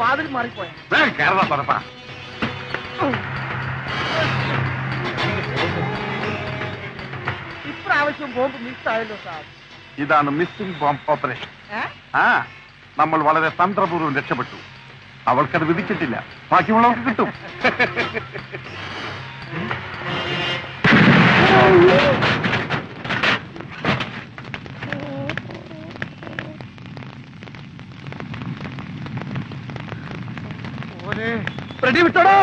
വാതിൽ മാറിപ്പോയാ കേരള തുറപ്പാ. ഇപ്രാവശ്യം bomb മിസ്സായല്ലോ sir. ഇതാണ് മിസ്സിംഗ് ബോംബ് ഓപ്പറേഷൻ. നമ്മൾ വളരെ തന്ത്രപൂർവ്വം രക്ഷപ്പെട്ടു. അവൾക്കത് വിധിച്ചിട്ടില്ല, ബാക്കിയുള്ളവർക്ക് കിട്ടും. പ്രതി വിട്ടോടോ.